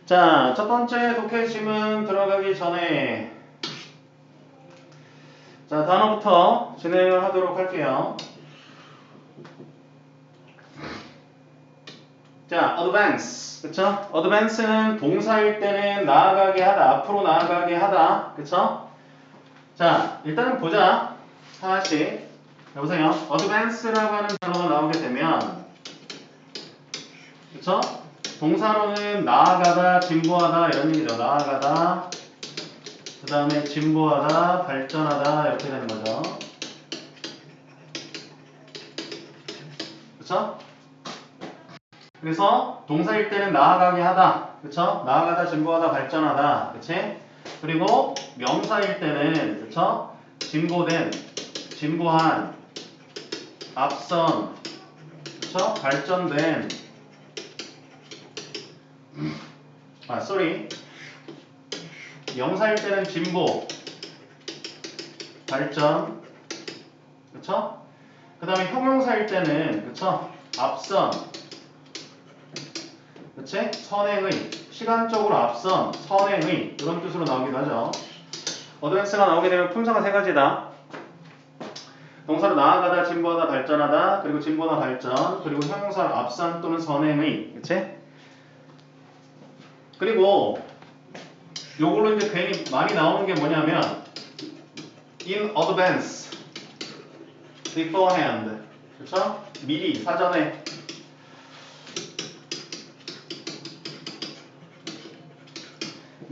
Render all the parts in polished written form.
자, 첫 번째 독해 지문 들어가기 전에 자, 단어부터 진행을 하도록 할게요. 자, advance. 그쵸? advance는 동사일 때는 나아가게 하다, 앞으로 나아가게 하다. 그쵸? 자, 일단은 보자. 하나씩. 여보세요? advance라고 하는 단어가 나오게 되면, 그쵸? 동사로는 나아가다, 진보하다 이런 얘기죠. 나아가다, 그 다음에 진보하다, 발전하다 이렇게 되는 거죠. 그쵸? 그래서 동사일 때는 나아가게 하다, 그쵸? 나아가다, 진보하다, 발전하다, 그치? 그리고 명사일 때는, 그쵸? 진보된, 진보한, 앞선, 그쵸? 발전된, sorry. 명사일 때는 진보, 발전, 그쵸? 그 다음에 형용사일 때는, 그쵸? 앞선, 그치? 선행의, 시간적으로 앞선, 선행의 이런 뜻으로 나오기도 하죠. 어드밴스가 나오게 되면 품사가 세 가지다. 동사로 나아가다, 진보하다, 발전하다, 그리고 진보나 발전, 그리고 형용사로 앞선 또는 선행의, 그치? 그리고 요걸로 이제 괜히 많이 나오는 게 뭐냐면 in advance, beforehand, 그쵸? 미리, 사전에.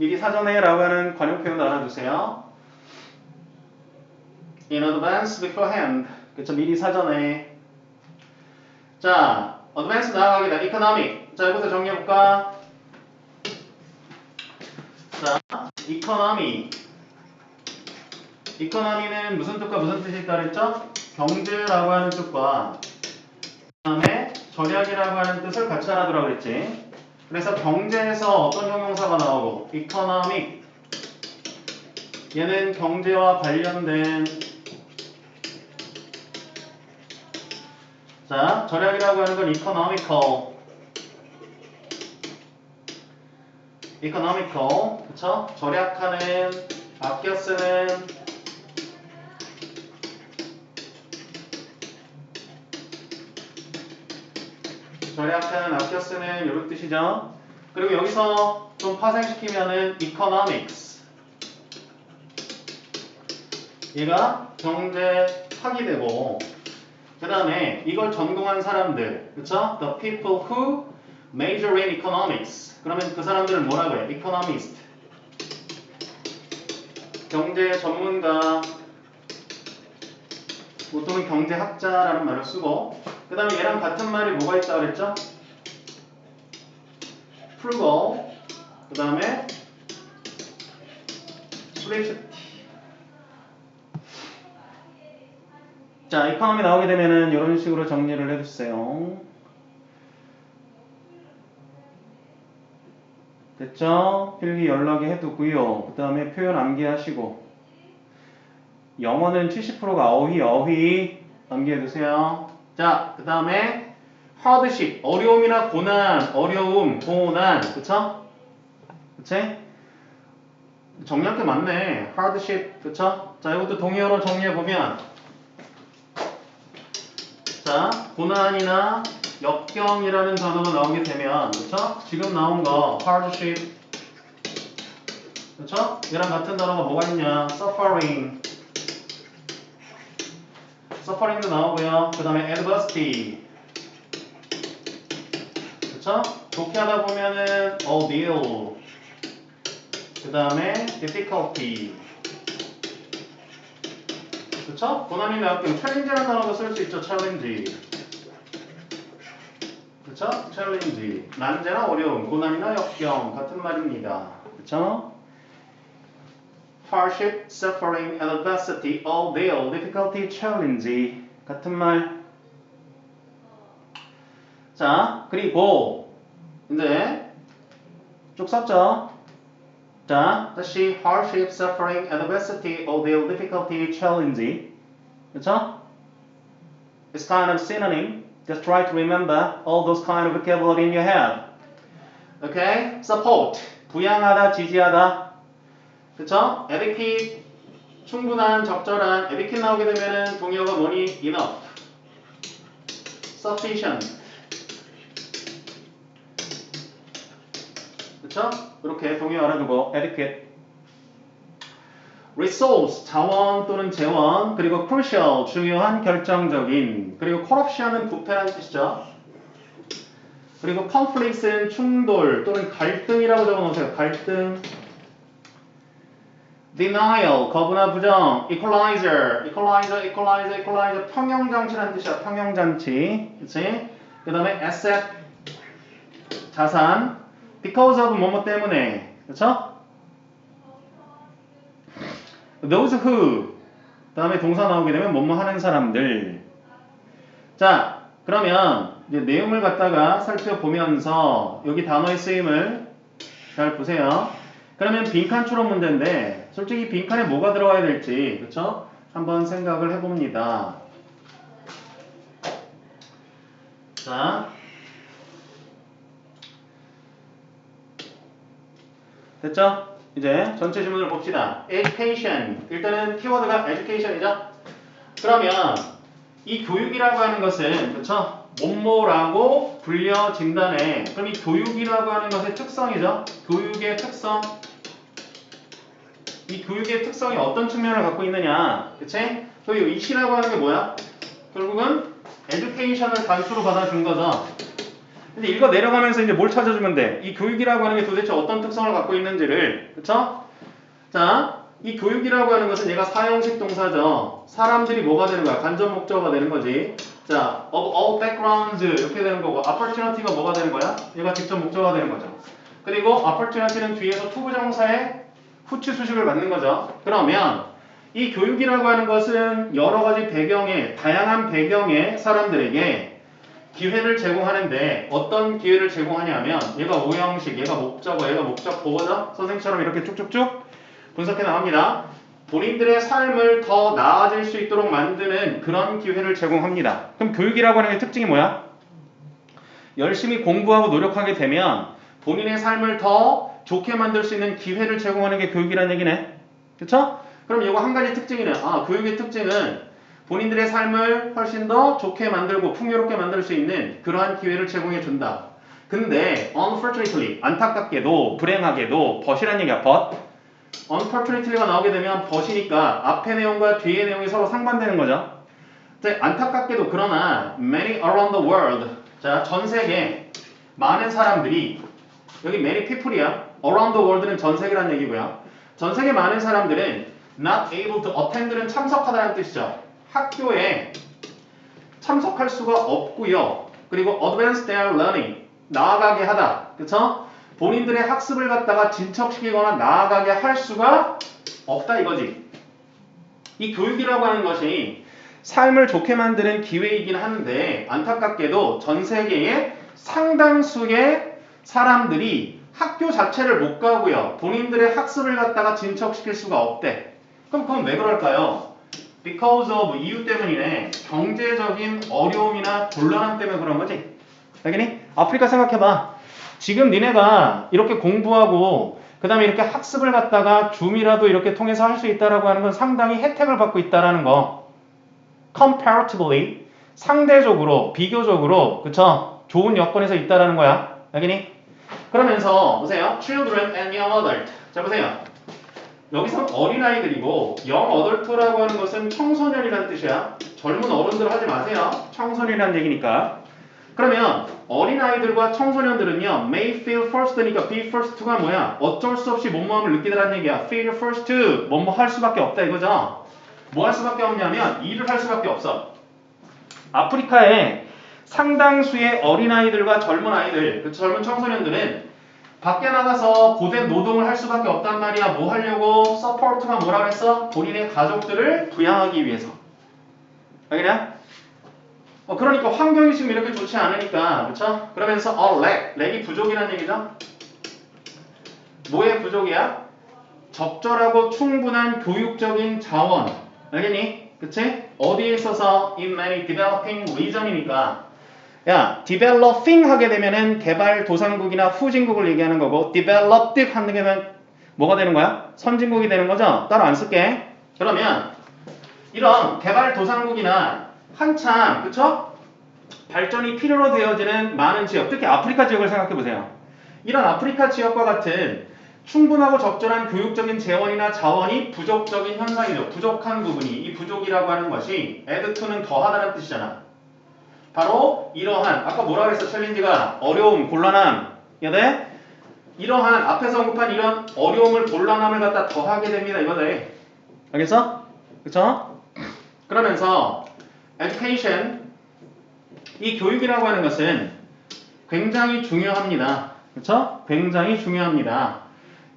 미리 사전에 라고 하는 관용 표현도 알아두세요. In advance, beforehand. 그쵸? 미리 사전에. 자, advance 나아가기다. economic. 자, 여기서 정리해볼까? 자, economy. economy는 무슨 뜻과 무슨 뜻이 있다 그랬죠? 경제라고 하는 뜻과 그 다음에 절약이라고 하는 뜻을 같이 알아두라고 그랬지. 그래서 경제에서 어떤 형용사가 나오고 economic 얘는 경제와 관련된 자 절약이라고 하는 건 economical 그쵸? 절약하는 아껴 쓰는 절약하는 아껴 쓰는 이런 뜻이죠. 그리고 여기서 좀 파생시키면은 economics 얘가 경제학이 되고 그 다음에 이걸 전공한 사람들 그쵸? The people who major in economics 그러면 그 사람들을 뭐라고 해? economist 경제 전문가 보통은 경제학자라는 말을 쓰고 그 다음에 얘랑 같은 말이 뭐가 있다 그랬죠? frugal 그 다음에 thrifty 자, economy 나오게 되면은 이런 식으로 정리를 해주세요. 됐죠? 필기 연락에 해두고요. 그 다음에 표현 암기하시고 영어는 70%가 어휘 암기해두세요. 자, 그 다음에 hardship 어려움이나 고난, 어려움, 고난 그쵸? 그치? 정리할 게 많네. hardship 그쵸? 자, 이것도 동의어로 정리해보면 자, 고난이나 역경이라는 단어가 나오게 되면 그쵸? 지금 나온 거 hardship 그쵸? 얘랑 같은 단어가 뭐가 있냐? suffering도 나오고요. 그 다음에 adversity 그쵸? 좋게 하다 보면은 ordeal 그 다음에 difficulty 그쵸? 고난이나 역경 challenge라는 단어도 쓸 수 있죠. challenge 그쵸? challenge 난제나 어려움 고난이나 역경 같은 말입니다. 그쵸? hardship, suffering, adversity, ordeal, difficulty, challenge 같은 말. 자, 그리고 이제 쭉 썼죠? 자, 다시 hardship, suffering, adversity, ordeal, difficulty, challenge. 그쵸? It's kind of synonym. Just try to remember all those kind of vocabulary in your head. 오케이? support 부양하다, 지지하다. 그쵸? adequate 충분한, 적절한. adequate 나오게 되면은 동의어가 뭐니? enough, sufficient. 그쵸? 이렇게 동의어 알아두고 adequate. resource 자원 또는 재원, 그리고 crucial 중요한, 결정적인, 그리고 corruption은 부패라는 뜻이죠. 그리고 conflict은 충돌 또는 갈등이라고 적어놓으세요. 갈등. denial 거부나 부정. equalizer 평형장치라는 뜻이야. 평형장치. 그치? 그 다음에 asset 자산. because of 뭐뭐 때문에. 그쵸? those who 다음에 동사 나오게 되면 뭐뭐 하는 사람들. 자, 그러면 이제 내용을 갖다가 살펴보면서 여기 단어의 쓰임을 잘 보세요. 그러면 빈칸 추론 문제인데 솔직히 빈칸에 뭐가 들어가야 될지 그쵸? 한번 생각을 해봅니다. 자, 됐죠? 이제 전체 지문을 봅시다. education 일단은 키워드가 education이죠? 그러면 이 교육이라고 하는 것은 그쵸? 뭐뭐라고 불려진다네. 그럼 이 교육이라고 하는 것의 특성이죠? 교육의 특성. 이 교육의 특성이 어떤 측면을 갖고 있느냐? 그치? 그리고 이 시라고 하는 게 뭐야? 결국은 education을 단수로 받아준 거죠. 근데 읽어 내려가면서 이제 뭘 찾아주면 돼? 이 교육이라고 하는 게 도대체 어떤 특성을 갖고 있는지를. 그쵸? 자, 이 교육이라고 하는 것은 얘가 사형식 동사죠. 사람들이 뭐가 되는 거야? 간접 목적어가 되는 거지. 자, of all backgrounds 이렇게 되는 거고 opportunity가 뭐가 되는 거야? 얘가 직접 목적어가 되는 거죠. 그리고 opportunity는 뒤에서 투부정사의 후치 수식을 받는 거죠. 그러면 이 교육이라고 하는 것은 여러 가지 배경에, 다양한 배경의 사람들에게 기회를 제공하는데 어떤 기회를 제공하냐면 얘가 오형식, 얘가 목적어, 얘가 목적보어죠. 선생님처럼 이렇게 쭉쭉쭉 분석해 나갑니다. 본인들의 삶을 더 나아질 수 있도록 만드는 그런 기회를 제공합니다. 그럼 교육이라고 하는 게 특징이 뭐야? 열심히 공부하고 노력하게 되면 본인의 삶을 더 좋게 만들 수 있는 기회를 제공하는 게 교육이라는 얘기네. 그쵸? 그럼 이거 한 가지 특징이네. 아, 교육의 특징은 본인들의 삶을 훨씬 더 좋게 만들고 풍요롭게 만들 수 있는 그러한 기회를 제공해 준다. 근데 unfortunately 안타깝게도 불행하게도 but이란 얘기야. but unfortunately가 나오게 되면 but이니까 앞의 내용과 뒤의 내용이 서로 상반되는 거죠. 안타깝게도 그러나 many around the world 자, 전 세계 많은 사람들이 여기 many people이야. around the world는 전 세계라는 얘기고요. 전 세계 많은 사람들은 not able to attend는 참석하다는 뜻이죠. 학교에 참석할 수가 없고요. 그리고 advance their learning 나아가게 하다. 그쵸? 본인들의 학습을 갖다가 진척시키거나 나아가게 할 수가 없다 이거지. 이 교육이라고 하는 것이 삶을 좋게 만드는 기회이긴 한데 안타깝게도 전 세계의 상당수의 사람들이 학교 자체를 못 가고요. 본인들의 학습을 갖다가 진척시킬 수가 없대. 그럼 그건 왜 그럴까요? Because of 이유 때문이네. 경제적인 어려움이나 곤란함 때문에 그런 거지. 알겠니? 아프리카 생각해봐. 지금 니네가 이렇게 공부하고 그 다음에 이렇게 학습을 갖다가 줌이라도 이렇게 통해서 할 수 있다라고 하는 건 상당히 혜택을 받고 있다라는 거. Comparatively 상대적으로 비교적으로 그쵸? 좋은 여건에서 있다라는 거야. 알겠니? 그러면서 보세요. Children and young adult. 자 보세요. 여기서 어린아이들이고 young adult라고 하는 것은 청소년이라는 뜻이야. 젊은 어른들 하지 마세요. 청소년이라는 얘기니까. 그러면 어린아이들과 청소년들은요. may feel first니까 be first to가 뭐야? 어쩔 수 없이 뭐뭐함을 느끼더라는 얘기야. feel first to 뭐뭐 할 수밖에 없다 이거죠. 뭐 할 수밖에 없냐면 일을 할 수밖에 없어. 아프리카에 상당수의 어린아이들과 젊은 아이들, 그 젊은 청소년들은 밖에 나가서 고된 노동을 할 수밖에 없단 말이야. 뭐 하려고? 서포트가 뭐라 그랬어? 본인의 가족들을 부양하기 위해서. 알겠냐? 그러니까 환경이 지금 이렇게 좋지 않으니까, 그쵸? 그러면서 렉이 부족이라는 얘기죠? 뭐의 부족이야? 적절하고 충분한 교육적인 자원. 알겠니? 그치? 어디에 있어서 in many developing region이니까 야, developing 하게 되면은 개발 도상국이나 후진국을 얘기하는 거고, developed 하는 게면 뭐가 되는 거야? 선진국이 되는 거죠? 따로 안 쓸게. 그러면 이런 개발 도상국이나 한참, 그쵸? 발전이 필요로 되어지는 많은 지역, 특히 아프리카 지역을 생각해 보세요. 이런 아프리카 지역과 같은 충분하고 적절한 교육적인 재원이나 자원이 부족적인 현상이죠. 부족한 부분이, 이 부족이라고 하는 것이 add to는 더하다는 뜻이잖아. 바로 이러한, 아까 뭐라 그랬어? 챌린지가 어려움, 곤란함, 네? 이러한 앞에서 언급한 이런 어려움을, 곤란함을 갖다 더하게 됩니다. 이거네. 알겠어? 그쵸? 그러면서 education, 이 교육이라고 하는 것은 굉장히 중요합니다. 그쵸? 굉장히 중요합니다.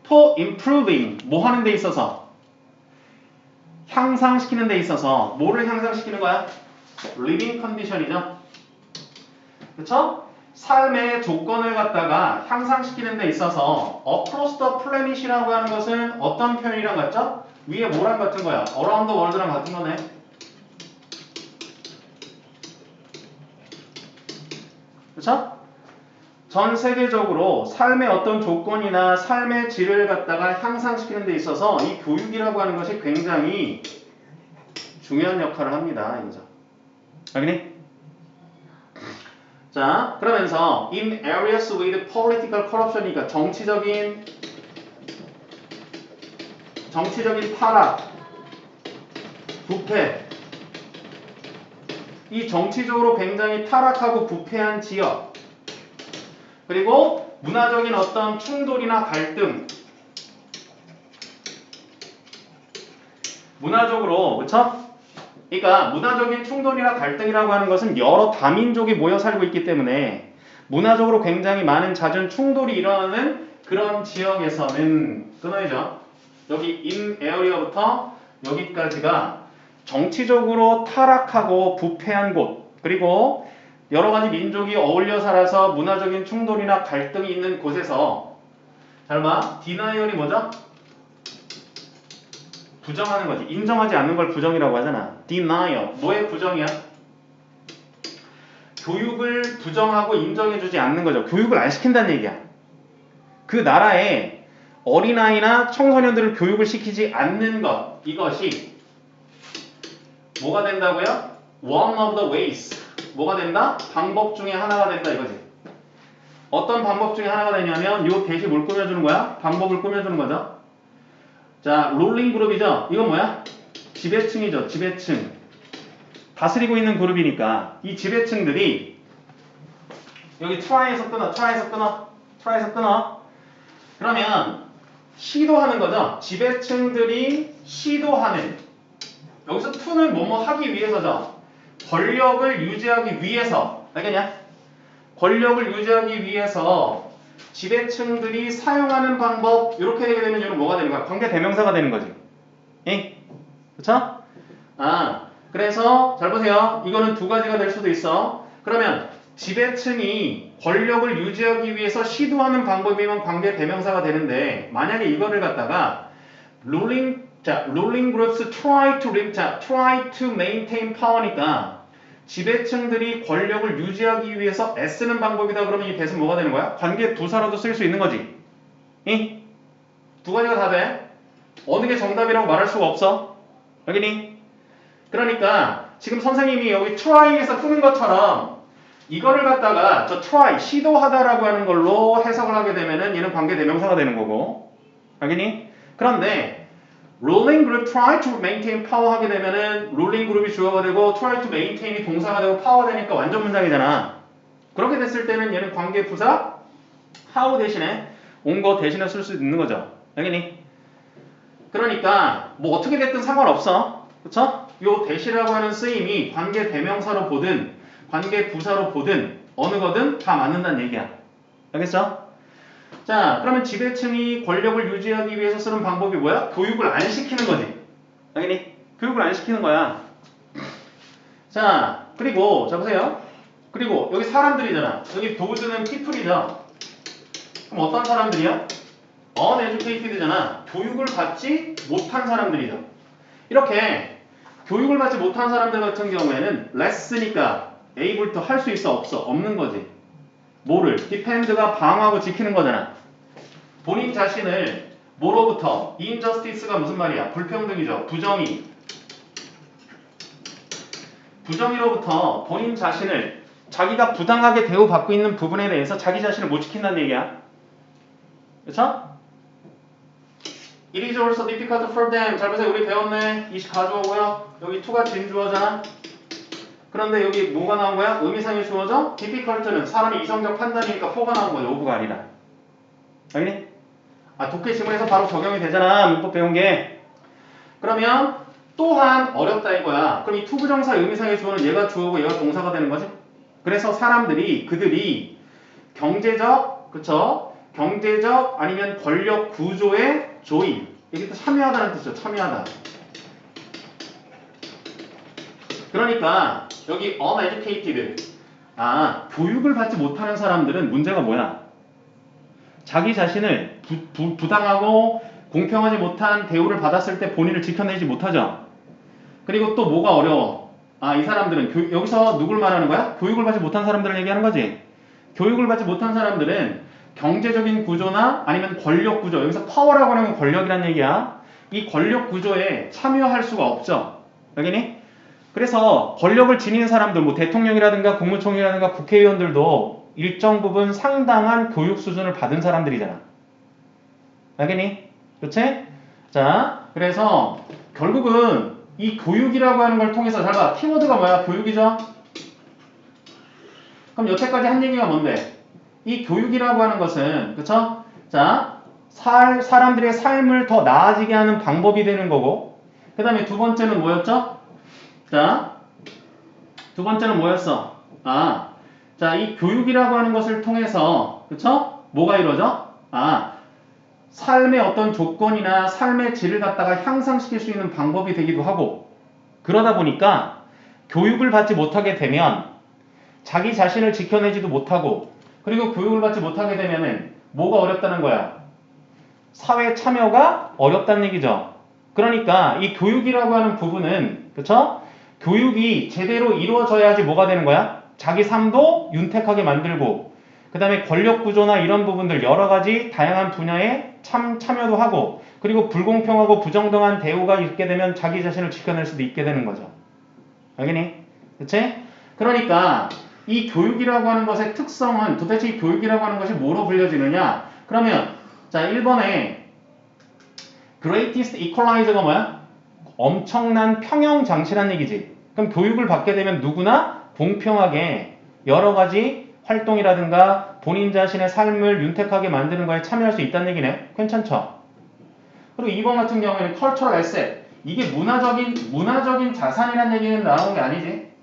for improving, 뭐 하는 데 있어서? 향상시키는 데 있어서 뭐를 향상시키는 거야? living condition이죠. 그쵸? 삶의 조건을 갖다가 향상시키는 데 있어서 across the planet이라고 하는 것은 어떤 표현이랑 같죠? 위에 뭐랑 같은 거야? around the world랑 같은 거네. 그쵸? 전 세계적으로 삶의 어떤 조건이나 삶의 질을 갖다가 향상시키는 데 있어서 이 교육이라고 하는 것이 굉장히 중요한 역할을 합니다. 이거죠. 알겠니? 자, 그러면서 in areas with political corruption이니까 정치적인 타락, 부패, 이 정치적으로 굉장히 타락하고 부패한 지역, 그리고 문화적인 어떤 충돌이나 갈등, 문화적으로, 그쵸? 그러니까 문화적인 충돌이나 갈등이라고 하는 것은 여러 다민족이 모여 살고 있기 때문에 문화적으로 굉장히 많은 잦은 충돌이 일어나는 그런 지역에서는 끊어야죠. 여기 in area부터 여기까지가 정치적으로 타락하고 부패한 곳, 그리고 여러 가지 민족이 어울려 살아서 문화적인 충돌이나 갈등이 있는 곳에서 잘 봐. denial이 뭐죠? 부정하는 거지. 인정하지 않는 걸 부정이라고 하잖아. denial. 뭐의 부정이야? 교육을 부정하고 인정해주지 않는 거죠. 교육을 안 시킨다는 얘기야. 그 나라에 어린아이나 청소년들을 교육을 시키지 않는 것. 이것이 뭐가 된다고요? One of the ways. 뭐가 된다? 방법 중에 하나가 된다 이거지. 어떤 방법 중에 하나가 되냐면 요 대시 뭘 꾸며주는 거야? 방법을 꾸며주는 거죠. 자, 롤링 그룹이죠. 이건 뭐야? 지배층이죠. 지배층. 다스리고 있는 그룹이니까 이 지배층들이 여기 try에서 끊어. 그러면 시도하는 거죠. 지배층들이 시도하는. 여기서 to는 뭐뭐 하기 위해서죠. 권력을 유지하기 위해서. 알겠냐? 권력을 유지하기 위해서 지배층들이 사용하는 방법 이렇게 되게 되면 이건 뭐가 되는 거야? 관계 대명사가 되는 거지. 예? 그쵸? 아, 그래서 잘 보세요. 이거는 두 가지가 될 수도 있어. 그러면 지배층이 권력을 유지하기 위해서 시도하는 방법이면 관계 대명사가 되는데 만약에 이거를 갖다가 ruling groups try to maintain power니까 지배층들이 권력을 유지하기 위해서 애쓰는 방법이다 그러면 이 대신 뭐가 되는 거야? 관계 부사로도 쓸 수 있는 거지. 이? 두 가지가 다 돼. 어느 게 정답이라고 말할 수가 없어. 알겠니? 그러니까 지금 선생님이 여기 try에서 푸는 것처럼 이거를 갖다가 저 try, 시도하다라고 하는 걸로 해석을 하게 되면은 얘는 관계 대명사가 되는 거고. 알겠니? 그런데 ruling group try to maintain power 하게 되면은 ruling group이 주어가 되고 try to maintain이 동사가 되고 power 되니까 완전 문장이잖아. 그렇게 됐을 때는 얘는 관계 부사 how 대신에 온 거 대신에 쓸 수 있는 거죠. 알겠니? 그러니까 뭐 어떻게 됐든 상관없어. 그쵸? 요 대시라고 하는 쓰임이 관계 대명사로 보든 관계 부사로 보든 어느 거든 다 맞는다는 얘기야. 알겠어? 자, 그러면 지배층이 권력을 유지하기 위해서 쓰는 방법이 뭐야? 교육을 안 시키는 거지. 알겠니? 교육을 안 시키는 거야. 자, 그리고 자 보세요. 그리고 여기 사람들이잖아. 여기 도우즈는 people이죠. 그럼 어떤 사람들이야? uneducated잖아. 교육을 받지 못한 사람들이죠. 이렇게 교육을 받지 못한 사람들 같은 경우에는 less니까 able to 할 수 있어 없어? 없는 거지. 뭐를? defend가 방어하고 지키는 거잖아. 본인 자신을 뭐로부터? injustice가 무슨 말이야? 불평등이죠. 부정의. 부정의로부터 본인 자신을 자기가 부당하게 대우받고 있는 부분에 대해서 자기 자신을 못 지킨다는 얘기야. 그쵸? It is also difficult for them. 잘 보세요. 우리 배웠네. 이시 가주어고요. 여기 to가 진주어잖아. 그런데 여기 뭐가 나온 거야? 의미상의 주어죠? difficult는 사람의 이성적 판단이니까 for가 나온 거야. ove가 아니라. 알겠니? 아, 독해 지문에서 바로 적용이 되잖아. 문법 배운 게. 그러면 또한 어렵다 이거야. 그럼 이 투부정사 의미상의 주어는 얘가 주어고 얘가 동사가 되는 거지? 그래서 사람들이 그들이 경제적, 그쵸? 경제적 아니면 권력 구조의 조인. 이게 또 참여하다는 뜻이죠. 참여하다. 그러니까 여기 uneducated. 아, 교육을 받지 못하는 사람들은 문제가 뭐야? 자기 자신을 부당하고 공평하지 못한 대우를 받았을 때 본인을 지켜내지 못하죠. 그리고 또 뭐가 어려워? 아, 이 사람들은 여기서 누굴 말하는 거야? 교육을 받지 못한 사람들을 얘기하는 거지. 교육을 받지 못한 사람들은 경제적인 구조나 아니면 권력 구조, 여기서 파워라고 하는 건 권력이란 얘기야. 이 권력 구조에 참여할 수가 없죠. 여기니? 그래서 권력을 지니는 사람들, 뭐 대통령이라든가 국무총리라든가 국회의원들도 일정 부분 상당한 교육 수준을 받은 사람들이잖아. 알겠니? 그치? 자, 그래서 결국은 이 교육이라고 하는 걸 통해서 잘 봐. 키워드가 뭐야? 교육이죠? 그럼 여태까지 한 얘기가 뭔데? 이 교육이라고 하는 것은, 그쵸? 자, 사람들의 삶을 더 나아지게 하는 방법이 되는 거고, 그 다음에 두 번째는 뭐였죠? 자, 두 번째는 뭐였어? 아, 자, 이 교육이라고 하는 것을 통해서, 그쵸? 뭐가 이루어져? 아, 삶의 어떤 조건이나 삶의 질을 갖다가 향상시킬 수 있는 방법이 되기도 하고, 그러다 보니까 교육을 받지 못하게 되면 자기 자신을 지켜내지도 못하고, 그리고 교육을 받지 못하게 되면은 뭐가 어렵다는 거야? 사회 참여가 어렵다는 얘기죠. 그러니까 이 교육이라고 하는 부분은, 그쵸? 교육이 제대로 이루어져야지 뭐가 되는 거야? 자기 삶도 윤택하게 만들고, 그 다음에 권력 구조나 이런 부분들 여러 가지 다양한 분야에 참여도 하고, 그리고 불공평하고 부정당한 대우가 있게 되면 자기 자신을 지켜낼 수도 있게 되는 거죠. 알겠니? 그치? 그러니까 이 교육이라고 하는 것의 특성은 도대체 이 교육이라고 하는 것이 뭐로 불려지느냐? 그러면 자, 1번에 greatest equalizer가 뭐야? 엄청난 평형 장치란 얘기지. 그럼 교육을 받게 되면 누구나 공평하게 여러 가지 활동이라든가 본인 자신의 삶을 윤택하게 만드는 거에 참여할 수 있다는 얘기네. 괜찮죠? 그리고 2번 같은 경우에는 cultural asset. 이게 문화적인 자산이라는 얘기는 나오는 게 아니지.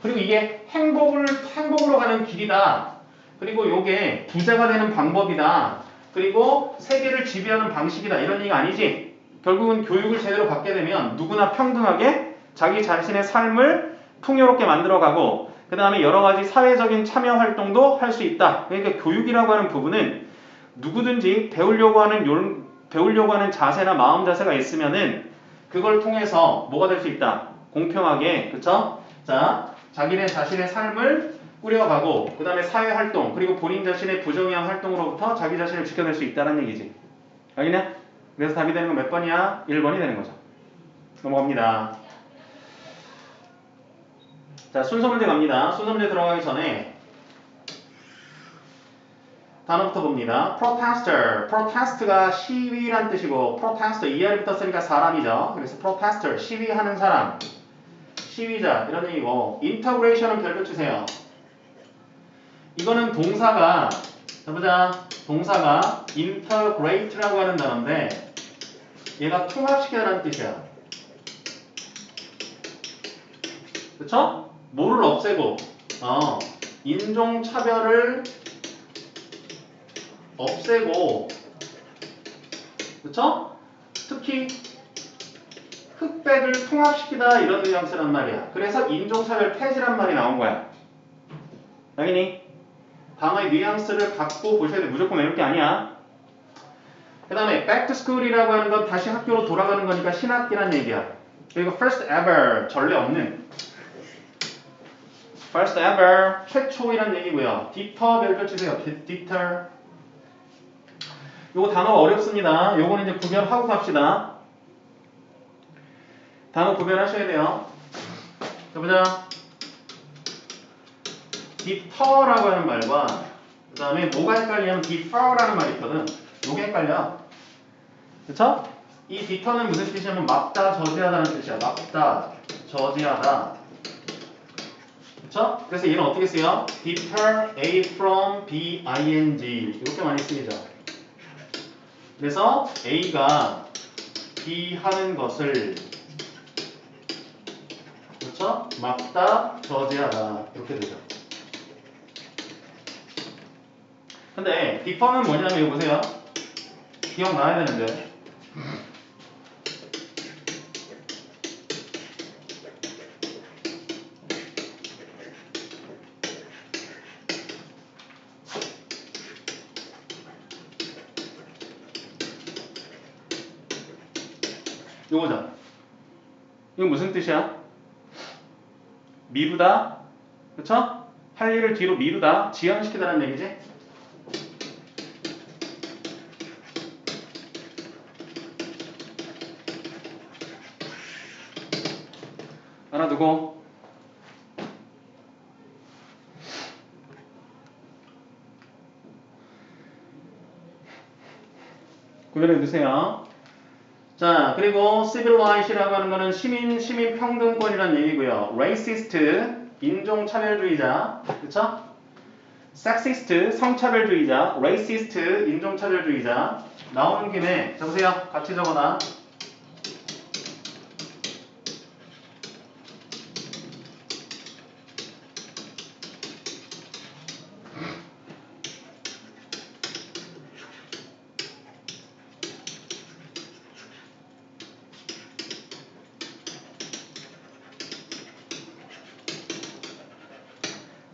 그리고 이게 행복으로 가는 길이다. 그리고 요게 부자가 되는 방법이다. 그리고 세계를 지배하는 방식이다. 이런 얘기가 아니지. 결국은 교육을 제대로 받게 되면 누구나 평등하게 자기 자신의 삶을 풍요롭게 만들어가고 그 다음에 여러 가지 사회적인 참여 활동도 할 수 있다. 그러니까 교육이라고 하는 부분은 누구든지 배우려고 하는 자세나 마음 자세가 있으면은 그걸 통해서 뭐가 될 수 있다. 공평하게, 그쵸? 자, 자기네 자신의 삶을 꾸려가고 그 다음에 사회활동 그리고 본인 자신의 부정의한 활동으로부터 자기 자신을 지켜낼 수 있다는 얘기지. 알겠냐? 그래서 답이 되는 건 몇 번이야? 1번이 되는 거죠. 넘어갑니다. 자, 순서 문제 갑니다. 순서 문제 들어가기 전에 단어부터 봅니다. protester. protest가 시위란 뜻이고 protester ER이 붙었으니까 사람이죠. 그래서 protester 시위하는 사람, 시위자 이런 얘기고 integration은 별표 치세요. 이거는 동사가 동사가 integrate라고 하는 단어인데 얘가 통합시켜라는 뜻이야. 그쵸? 뭐를 없애고 인종차별을 없애고 그쵸? 특히 흑백을 통합시키다 이런 뉘앙스란 말이야. 그래서 인종차별 폐지란 말이 나온 거야. 당연히 단어의 뉘앙스를 갖고 보셔야 돼. 무조건 외울 게 아니야. 그 다음에 back to school이라고 하는 건 다시 학교로 돌아가는 거니까 신학기란 얘기야. 그리고 first ever 전례 없는 first ever 최초이란 얘기고요. deter 별표 치세요. deter. 요거 단어가 어렵습니다. 요거는 이제 구별하고 갑시다. 단어 구별하셔야 돼요. 자 보자. deter라고 하는 말과 그 다음에 뭐가 헷갈리냐면 defer라는 말이 있거든. 요게 헷갈려. 그쵸? 이 deter는 무슨 뜻이냐면 막다, 저지하다는 뜻이야. 막다, 저지하다. 그쵸? 그래서 얘는 어떻게 쓰여? deter A from B, ing 이렇게 많이 쓰이죠. 그래서 A가 B 하는 것을 그렇죠? 막다, 저지하다 이렇게 되죠. 근데 defer는 뭐냐면 이거 보세요. 기억나야 되는데 요거죠. 이거 무슨 뜻이야? 미루다, 그쵸? 할 일을 뒤로 미루다, 지연시키다는 얘기지? 알아두고 구별해 두세요. 자, 그리고 civil rights라고 하는 거는 시민 평등권이라는 얘기고요. racist, 인종차별주의자, 그쵸? sexist, 성차별주의자, racist, 인종차별주의자. 나오는 김에 적으세요. 같이 적어놔.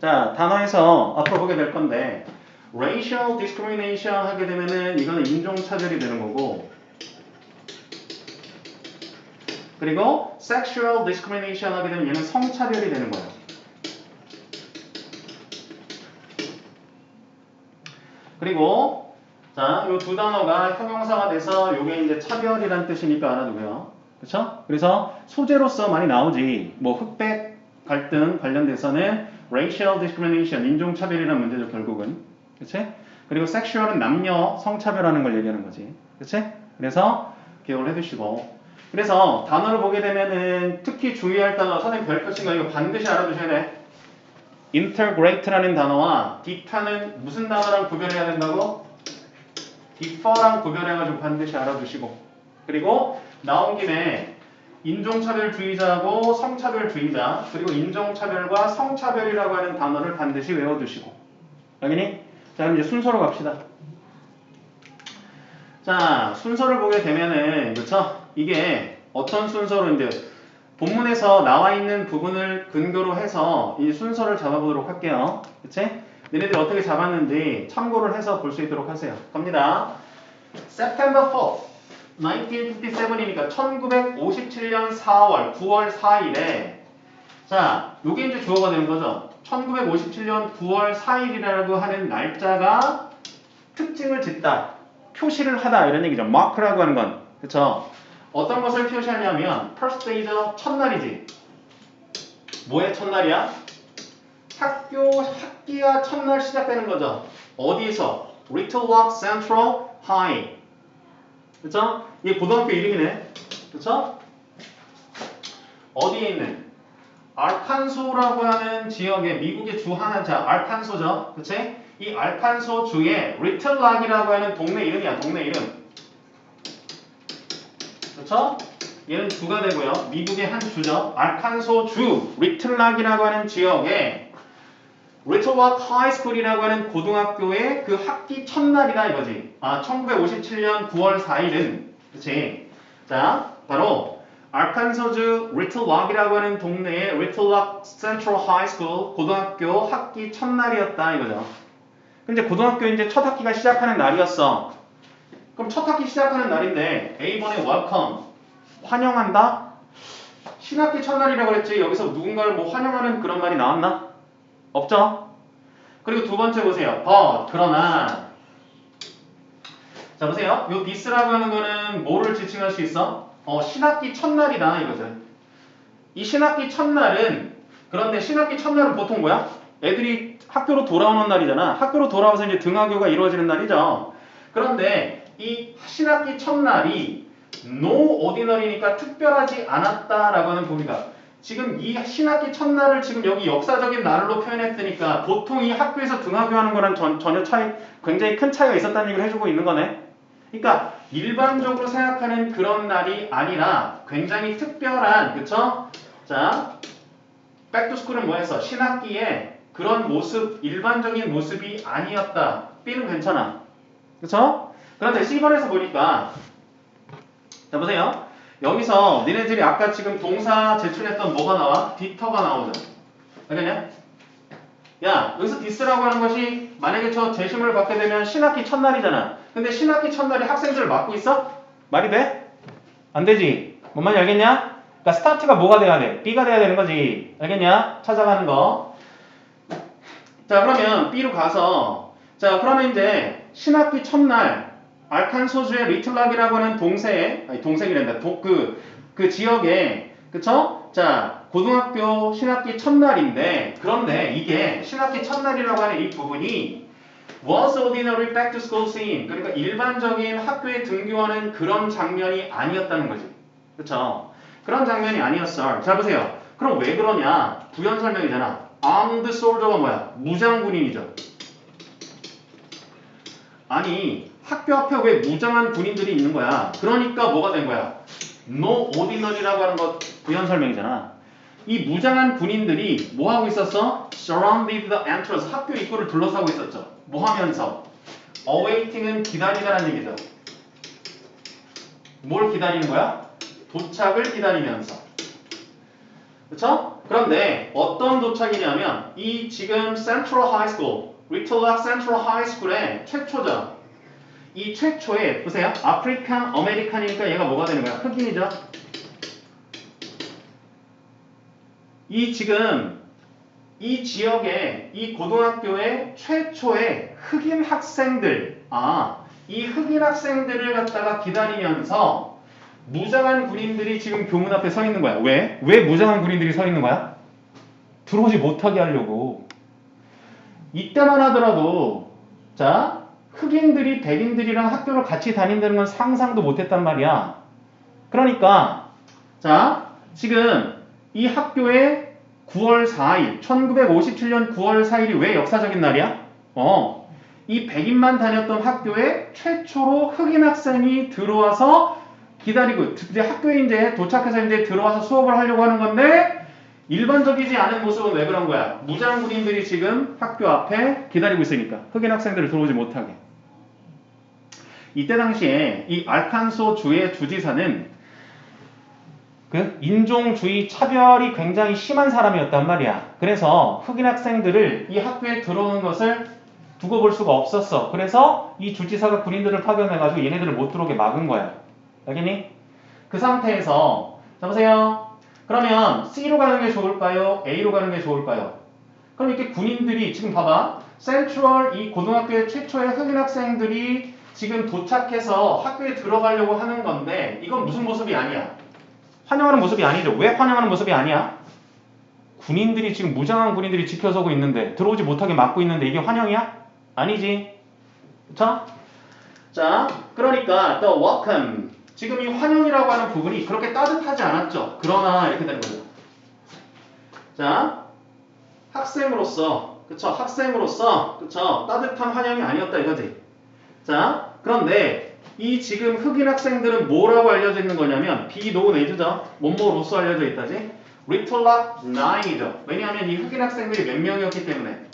자, 단어에서 앞으로 보게 될 건데 racial discrimination 하게 되면은 이거는 인종차별이 되는 거고 그리고 sexual discrimination 하게 되면 얘는 성차별이 되는 거예요. 그리고 자, 요 두 단어가 형용사가 돼서 요게 이제 차별이란 뜻이니까 알아두고요. 그렇죠? 그래서 소재로서 많이 나오지. 뭐 흑백 갈등 관련돼서는 racial discrimination, 인종차별이라는 문제죠, 결국은. 그치? 그리고 sexual은 남녀 성차별하는 걸 얘기하는 거지. 그치? 그래서 기억을 해두시고. 그래서 단어를 보게 되면은 특히 주의할 단어, 선생님 별표 친 거 이거 반드시 알아두셔야 돼. integrate라는 단어와 deter는 무슨 단어랑 구별해야 된다고? differ랑 구별해가지고 반드시 알아두시고. 그리고 나온 김에 인종차별주의자하고 성차별주의자 그리고 인종차별과 성차별이라고 하는 단어를 반드시 외워두시고. 알겠니? 자, 그럼 이제 순서로 갑시다. 자, 순서를 보게 되면은 그렇죠? 이게 어떤 순서로 이제 본문에서 나와 있는 부분을 근거로 해서 이 순서를 잡아보도록 할게요. 그치? 너네들이 어떻게 잡았는지 참고를 해서 볼 수 있도록 하세요. 갑니다. September 4th, 1957이니까 1957년 4월, 9월 4일에 자, 요게 이제 주어가 되는 거죠. 1957년 9월 4일이라고 하는 날짜가 특징을 짓다, 표시를 하다 이런 얘기죠. 마크라고 하는 건. 그쵸? 어떤 것을 표시하냐면 first day죠. 첫날이지. 뭐의 첫날이야? 학기가 첫날 시작되는 거죠. 어디서? Little Rock Central High. 그쵸? 이게 고등학교 이름이네. 그쵸? 어디에 있는? 알칸소라고 하는 지역의 미국의 주 하나자 알칸소죠. 그치? 이 알칸소 주의 리틀 락이라고 하는 동네 이름이야. 동네 이름. 그쵸? 얘는 주가 되고요. 미국의 한 주죠. 알칸소 주 리틀 락이라고 하는 지역에 리틀 락 하이스쿨이라고 하는 고등학교의 그 학기 첫날이다 이거지. 아, 1957년 9월 4일은 그치? 자, 바로 알칸소주 리틀 락이라고 하는 동네의 리틀 락 센트럴 하이스쿨 고등학교 학기 첫날이었다 이거죠. 근데 고등학교 이제 첫 학기가 시작하는 날이었어. 그럼 첫 학기 시작하는 날인데 A번에 welcome 환영한다? 신학기 첫날이라고 그랬지. 여기서 누군가를 뭐 환영하는 그런 말이 나왔나? 없죠? 그리고 두 번째 보세요. but 그러나 자 보세요. 요 this라고 하는 거는 뭐를 지칭할 수 있어? 신학기 첫날이다 이거죠. 이 신학기 첫날은 그런데 신학기 첫날은 보통 뭐야? 애들이 학교로 돌아오는 날이잖아. 학교로 돌아와서 이제 등하교가 이루어지는 날이죠. 그런데 이 신학기 첫날이 no ordinary니까 특별하지 않았다라고 하는 부분이다. 지금 이 신학기 첫날을 지금 여기 역사적인 날로 표현했으니까 보통 이 학교에서 등하교하는 거랑 전혀 차이, 굉장히 큰 차이가 있었다는 얘기를 해주고 있는 거네. 그러니까 일반적으로 생각하는 그런 날이 아니라 굉장히 특별한, 그쵸? 자, 백투스쿨은 뭐였어? 신학기에 그런 모습, 일반적인 모습이 아니었다. B는 괜찮아. 그쵸? 그런데 C번에서 보니까 자 보세요. 여기서 니네들이 아까 지금 동사 제출했던 뭐가 나와? 디터가 나오잖아. 알겠냐? 야, 여기서 디스라고 하는 것이 만약에 저 제시문을 받게 되면 신학기 첫날이잖아. 근데 신학기 첫날에 학생들을 맡고 있어? 말이 돼? 안 되지. 뭔 말인지 알겠냐? 그러니까 스타트가 뭐가 돼야 돼? B가 돼야 되는 거지. 알겠냐? 찾아가는 거. 자, 그러면 B로 가서 자, 그러면 이제 신학기 첫날 알칸소주의 리틀락이라고 하는 동생이란다. 그 지역에 그쵸? 자, 고등학교 신학기 첫날인데 그런데 이게 신학기 첫날이라고 하는 이 부분이 was ordinary back to school scene 그러니까 일반적인 학교에 등교하는 그런 장면이 아니었다는 거지. 그쵸? 그런 장면이 아니었어. 자, 보세요. 그럼 왜 그러냐? 부연 설명이잖아. armed soldier가 뭐야? 무장군인이죠. 아니 학교 앞에 왜 무장한 군인들이 있는 거야? 그러니까 뭐가 된 거야? No ordinary라고 하는 것 부연 설명이잖아. 이 무장한 군인들이 뭐 하고 있었어? Surrounded the entrance 학교 입구를 둘러싸고 있었죠. 뭐 하면서? Awaiting은 기다리다라는 얘기죠. 뭘 기다리는 거야? 도착을 기다리면서. 그쵸? 그런데 어떤 도착이냐면 이 지금 Central High School, Little Rock Central High School의 최초죠. 이 최초에 보세요. 아프리칸 아메리칸이니까 얘가 뭐가 되는 거야? 흑인이죠. 이 지금 이 지역의 이 고등학교의 최초의 흑인 학생들 이 흑인 학생들을 갖다가 기다리면서 무장한 군인들이 지금 교문 앞에 서 있는 거야. 왜? 왜 무장한 군인들이 서 있는 거야? 들어오지 못하게 하려고. 이때만 하더라도 자 흑인들이 백인들이랑 학교를 같이 다닌다는 건 상상도 못했단 말이야. 그러니까 자 지금 이 학교에 9월 4일 1957년 9월 4일이 왜 역사적인 날이야? 이 백인만 다녔던 학교에 최초로 흑인 학생이 들어와서 기다리고 이제 학교에 이제 도착해서 이제 들어와서 수업을 하려고 하는 건데 일반적이지 않은 모습은 왜 그런 거야? 무장 군인들이 지금 학교 앞에 기다리고 있으니까 흑인 학생들을 들어오지 못하게. 이때 당시에 이 알칸소 주의 주지사는 그 인종주의 차별이 굉장히 심한 사람이었단 말이야. 그래서 흑인 학생들을 이 학교에 들어오는 것을 두고 볼 수가 없었어. 그래서 이 주지사가 군인들을 파견해가지고 얘네들을 못 들어오게 막은 거야. 알겠니? 그 상태에서 자 보세요. 그러면 C로 가는 게 좋을까요? A로 가는 게 좋을까요? 그럼 이렇게 군인들이 지금 봐봐. 센트럴 이 고등학교의 최초의 흑인 학생들이 지금 도착해서 학교에 들어가려고 하는 건데 이건 무슨 모습이 아니야? 환영하는 모습이 아니죠. 왜 환영하는 모습이 아니야? 군인들이 지금 무장한 군인들이 지켜서고 있는데 들어오지 못하게 막고 있는데 이게 환영이야? 아니지. 그쵸? 자, 그러니까 the welcome 지금 이 환영이라고 하는 부분이 그렇게 따뜻하지 않았죠. 그러나 이렇게 되는 거죠. 자, 학생으로서 그쵸? 학생으로서 그쵸? 따뜻한 환영이 아니었다 이거지. 자, 그런데 이 지금 흑인 학생들은 뭐라고 알려져 있는 거냐면 be known as죠. 뭐뭐로서 알려져 있다지. Little Rock 9이죠. 왜냐하면 이 흑인 학생들이 몇 명이었기 때문에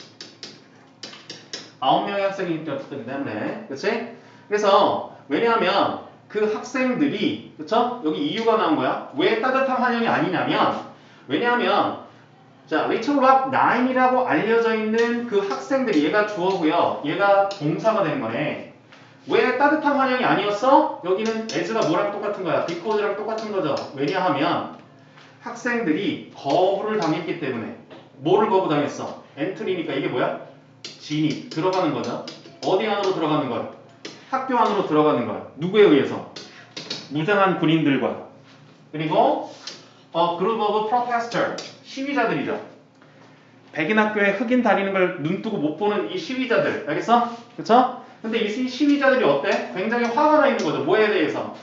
9명의 학생이 있었기 때문에 그치? 그래서 왜냐하면 그 학생들이 그쵸? 여기 이유가 나온 거야. 왜 따뜻한 환영이 아니냐면 왜냐하면 자, Little Rock 9이라고 알려져 있는 그 학생들이 얘가 주어고요. 얘가 동사가 된 거네. 왜 따뜻한 환영이 아니었어? 여기는 as가 뭐랑 똑같은 거야? because랑 똑같은 거죠. 왜냐하면 학생들이 거부를 당했기 때문에 뭐를 거부당했어? 엔트리니까 이게 뭐야? 진입, 들어가는 거죠. 어디 안으로 들어가는 거야? 학교 안으로 들어가는 거야. 누구에 의해서? 무장한 군인들과. 그리고 group of protester, 시위자들이죠. 백인 학교에 흑인 다니는 걸 눈뜨고 못 보는 이 시위자들. 알겠어? 그쵸? 근데 이 시위자들이 어때? 굉장히 화가 나 있는 거죠. 뭐에 대해서?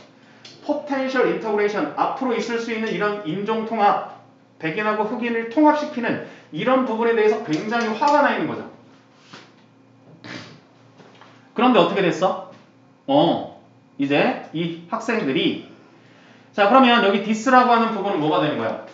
potential integration, 앞으로 있을 수 있는 이런 인종통합, 백인하고 흑인을 통합시키는 이런 부분에 대해서 굉장히 화가 나 있는 거죠. 그런데 어떻게 됐어? 이제 이 학생들이 자 그러면 여기 디스라고 하는 부분은 뭐가 되는 거야?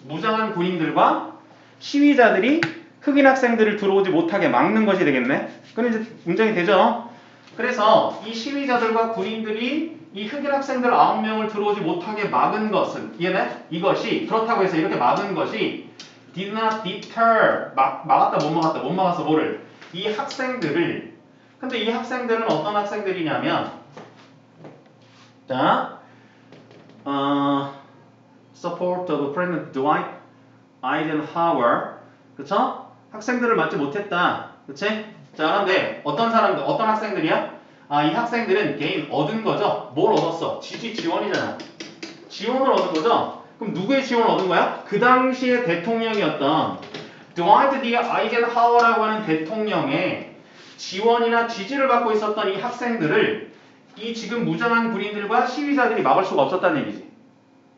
무장한 군인들과 시위자들이 흑인 학생들을 들어오지 못하게 막는 것이 되겠네. 그럼 이제 문제가 되죠. 그래서 이 시위자들과 군인들이 이 흑인 학생들 9명을 들어오지 못하게 막은 것은 이해돼? 이것이 그렇다고 해서 이렇게 막은 것이 did not deter 막았다 못 막았어 뭐를? 이 학생들을. 근데 이 학생들은 어떤 학생들이냐면 자 support of President Dwight Eisenhower 그쵸? 학생들을 맞지 못했다 그치? 자 그런데 어떤 사람들 어떤 학생들이야? 이 학생들은 개인 얻은 거죠. 뭘 얻었어? 지원이잖아. 지원을 얻은 거죠. 그럼 누구의 지원을 얻은 거야? 그 당시에 대통령이었던 드와이트 D. 아이젠하워라고 하는 대통령의 지원이나 지지를 받고 있었던 이 학생들을 이 지금 무장한 군인들과 시위자들이 막을 수가 없었다는 얘기지.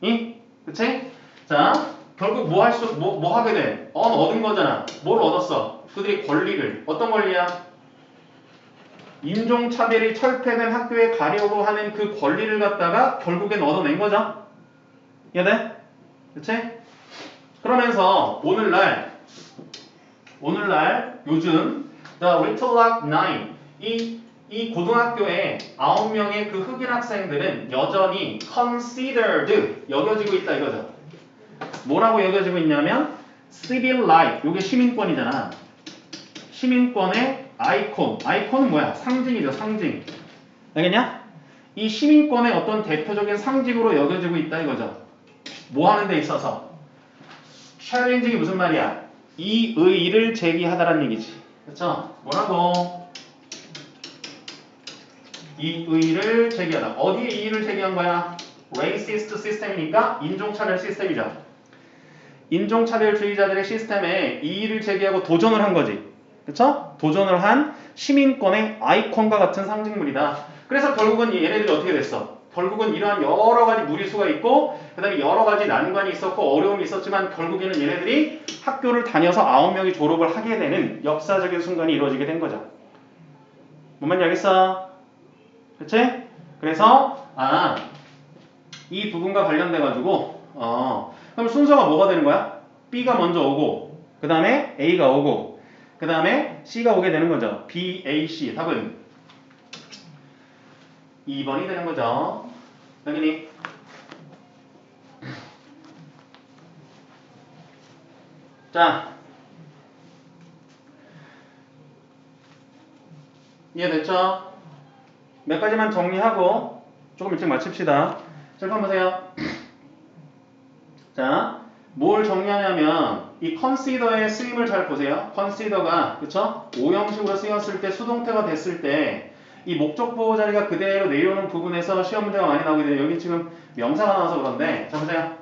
응? 그치? 자, 결국 뭐 하게 돼? 얻은 거잖아. 뭘 얻었어? 그들이 권리를. 어떤 권리야? 인종차별이 철폐된 학교에 가려고 하는 그 권리를 갖다가 결국엔 얻어낸 거죠. 이해돼? 그치? 그러면서 오늘날 요즘 The Little Rock Nine 이 고등학교에 9명의 그 흑인 학생들은 여전히 considered 여겨지고 있다 이거죠. 뭐라고 여겨지고 있냐면 civil right 이게 시민권이잖아. 시민권의 아이콘은 뭐야? 상징이죠. 상징. 알겠냐? 이 시민권의 어떤 대표적인 상징으로 여겨지고 있다 이거죠. 뭐 하는 데 있어서 챌린징이 무슨 말이야? 이의를 제기하다라는 얘기지. 그렇죠? 뭐라고? 이의를 제기하다. 어디에 이의를 제기한 거야? racist 시스템이니까 인종차별 시스템이죠. 인종차별주의자들의 시스템에 이의를 제기하고 도전을 한 거지. 그쵸? 도전을 한 시민권의 아이콘과 같은 상징물이다. 그래서 결국은 얘네들이 어떻게 됐어? 결국은 이러한 여러 가지 무리수가 있고 그 다음에 여러 가지 난관이 있었고 어려움이 있었지만 결국에는 얘네들이 학교를 다녀서 9명이 졸업을 하게 되는 역사적인 순간이 이루어지게 된 거죠. 뭔 말인지 알겠어? 그치? 그래서 이 부분과 관련돼 가지고 그럼 순서가 뭐가 되는 거야? B가 먼저 오고 그 다음에 A가 오고 그 다음에 C가 오게 되는 거죠. B, A, C 답은 2번이 되는 거죠. 당연히 자 이해됐죠? 몇 가지만 정리하고 조금 일찍 마칩시다. 칠판 보세요. 자, 뭘 정리하냐면 이 consider의 쓰임을 잘 보세요. consider가 그쵸? 오형식으로 쓰였을 때 수동태가 됐을 때 이 목적 보호 자리가 그대로 내려오는 부분에서 시험 문제가 많이 나오게 돼요. 여기 지금 명사가 나와서 그런데 자 보세요.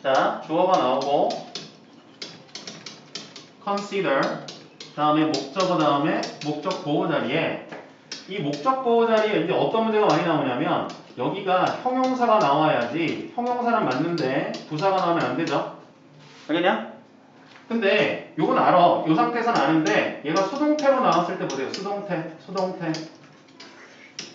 자, 주어가 나오고 consider 다음에 목적어 다음에 목적 보호 자리에 이 목적 보호 자리에 이제 어떤 문제가 많이 나오냐면 여기가 형용사가 나와야지 형용사는 맞는데 부사가 나오면 안 되죠. 알겠냐? 근데 요건 알아. 요 상태에서는 아는데 얘가 수동태로 나왔을 때 보세요. 수동태.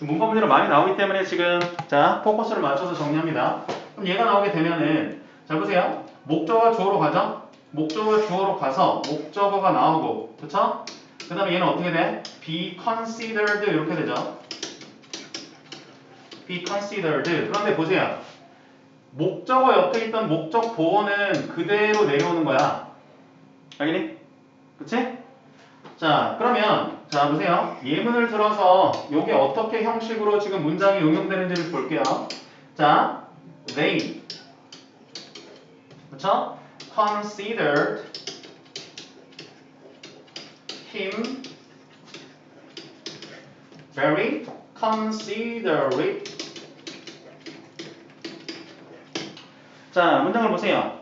문법 문제로 많이 나오기 때문에 지금 자 포커스를 맞춰서 정리합니다. 그럼 얘가 나오게 되면은 잘 보세요. 목적어가 주어로 가죠. 목적어가 주어로 가서 목적어가 나오고 그쵸? 그 다음에 얘는 어떻게 돼? be considered 이렇게 되죠. be considered. 그런데 보세요. 목적어 옆에 있던 목적 보어는 그대로 내려오는 거야. 알겠니? 그치? 자, 그러면 자 보세요. 예문을 들어서 이게 어떻게 형식으로 지금 문장이 응용되는지를 볼게요. 자, they 그쵸? considered him very considerate. 자, 문장을 보세요.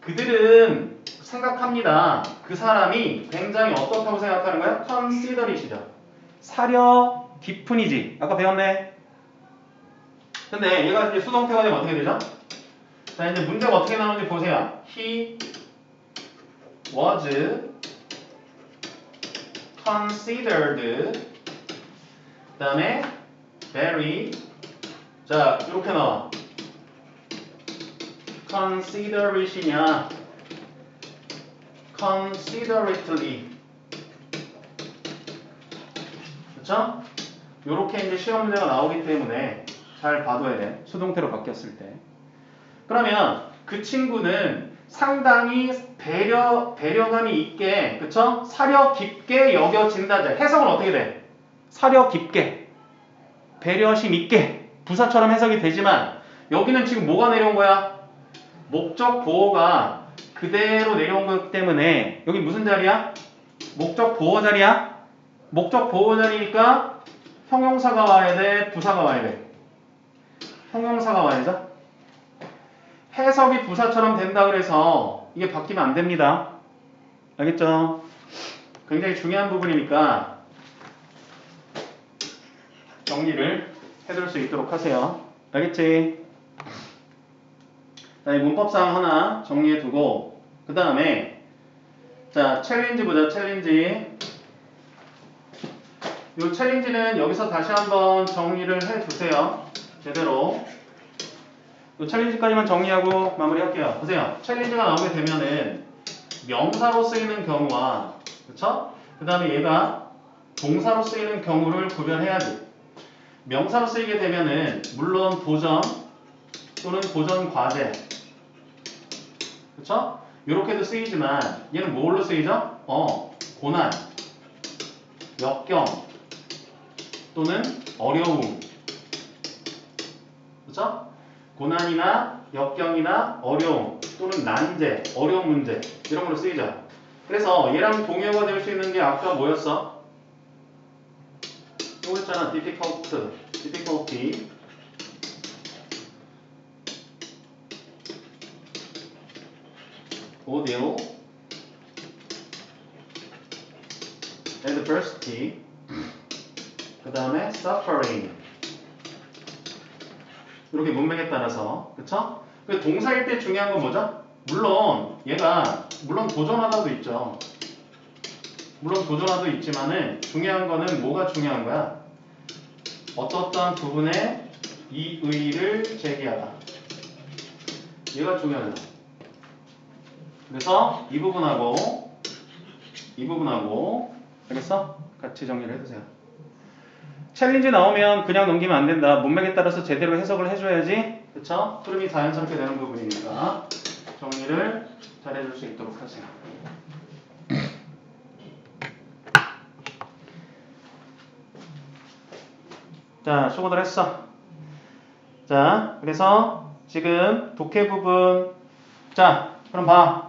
그들은 생각합니다. 그 사람이 굉장히 어떻다고 생각하는 거야? considerat이죠. 사려 깊은이지. 아까 배웠네. 근데 얘가 이제 수동태가 되면 어떻게 되죠? 자, 이제 문제가 어떻게 나오는지 보세요. He was considered. 그 다음에 very. 자, 이렇게 나와. considerate이냐 considerately. 그쵸? 요렇게 이제 시험 문제가 나오기 때문에 잘 봐둬야 돼. 수동태로 바뀌었을 때. 그러면 그 친구는 상당히 배려감이 있게, 그쵸? 사려 깊게 여겨진다. 해석은 어떻게 돼? 사려 깊게, 배려심 있게, 부사처럼 해석이 되지만 여기는 지금 뭐가 내려온 거야? 목적 보호가 그대로 내려온 거기 때문에 여기 무슨 자리야? 목적 보호 자리야? 목적 보호 자리니까 형용사가 와야 돼? 부사가 와야 돼? 형용사가 와야죠? 해석이 부사처럼 된다 그래서 이게 바뀌면 안 됩니다. 알겠죠? 굉장히 중요한 부분이니까 정리를 해둘 수 있도록 하세요. 알겠지? 자, 이 문법상 하나 정리해두고 그 다음에 자, 챌린지 보자. 챌린지. 이 챌린지는 여기서 다시 한번 정리를 해두세요. 제대로. 이 챌린지까지만 정리하고 마무리할게요. 보세요. 챌린지가 나오게 되면은 명사로 쓰이는 경우와, 그쵸? 그 다음에 얘가 동사로 쓰이는 경우를 구별해야지. 명사로 쓰이게 되면은 물론 도전 또는 도전 과제, 그쵸? 이렇게도 쓰이지만 얘는 뭘로 쓰이죠? 고난, 역경 또는 어려움, 그쵸? 고난이나 역경이나 어려움 또는 난제, 어려운 문제 이런 걸로 쓰이죠. 그래서 얘랑 동의어가 될 수 있는 게 아까 뭐였어? 또 있잖아. difficulty. ordeal, adversity, 그 다음에 suffering. 이렇게 문맥에 따라서, 그쵸? 그 동사일 때 중요한 건 뭐죠? 물론 도전하다도 있죠. 물론 도전하도 있지만은 중요한 거는 뭐가 중요한 거야? 어떠한 부분에 이의를 제기하다. 얘가 중요하죠. 그래서 이 부분하고 알겠어? 같이 정리를 해두세요. 챌린지 나오면 그냥 넘기면 안 된다. 문맥에 따라서 제대로 해석을 해줘야지. 그쵸? 흐름이 자연스럽게 되는 부분이니까 정리를 잘 해줄 수 있도록 하세요. 자, 수고들 했어. 자, 그래서 지금 독해 부분. 자, 그럼 봐.